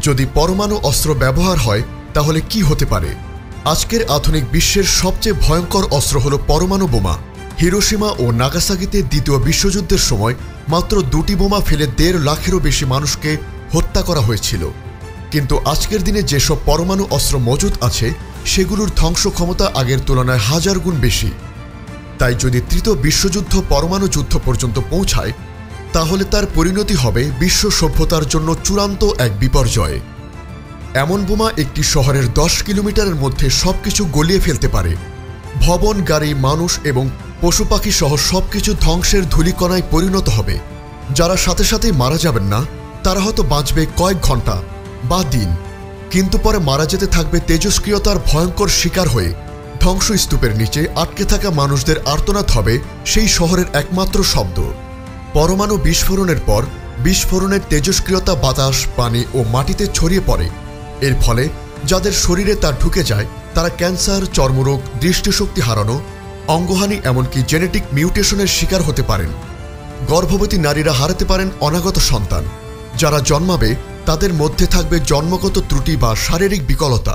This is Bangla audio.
যদি পরমাণু অস্ত্র ব্যবহার হয় তাহলে কি হতে পারে? আজকের আধুনিক বিশ্বের সবচেয়ে ভয়ঙ্কর অস্ত্র হলো পরমাণু বোমা। হিরোশিমা ও নাগাসাকিতে দ্বিতীয় বিশ্বযুদ্ধের সময় মাত্র 2টি বোমা ফেলে 1.5 লাখেরও বেশি মানুষকে হত্যা করা হয়েছিল। কিন্তু আজকের দিনে যেসব পরমাণু অস্ত্র মজুদ আছে সেগুলোর ধ্বংস ক্ষমতা আগের তুলনায় 1000 গুণ বেশি। তাই যদি তৃতীয় বিশ্বযুদ্ধ পরমাণু যুদ্ধ পর্যন্ত পৌঁছায় তাহলে তার পরিণতি হবে বিশ্ব সভ্যতার জন্য চূড়ান্ত এক বিপর্যয়। এমন বোমা একটি শহরের 10 কিলোমিটারের মধ্যে সবকিছু গলিয়ে ফেলতে পারে। ভবন, গাড়ি, মানুষ এবং পশু পাখি সহ সবকিছু ধ্বংসের ধূলিকণায় পরিণত হবে। যারা সাথে সাথে মারা যাবেন না তারা হয়তো বাঁচবে কয়েক ঘন্টা বা দিন, কিন্তু পরে মারা যেতে থাকবে তেজস্ক্রিয়তার ভয়ঙ্কর শিকার হয়ে। ধ্বংসস্তূপের নিচে আটকে থাকা মানুষদের আর্তনাদ হবে সেই শহরের একমাত্র শব্দ। পরমাণু বিস্ফোরণের পর বিস্ফোরণের তেজস্ক্রিয়তা বাতাস, পানি ও মাটিতে ছড়িয়ে পড়ে। এর ফলে যাদের শরীরে তা ঢুকে যায় তারা ক্যান্সার, চর্মরোগ, দৃষ্টিশক্তি হারানো, অঙ্গহানি এমনকি জেনেটিক মিউটেশনের শিকার হতে পারেন। গর্ভবতী নারীরা হারাতে পারেন অনাগত সন্তান। যারা জন্মাবে তাদের মধ্যে থাকবে জন্মগত ত্রুটি বা শারীরিক বিকলতা।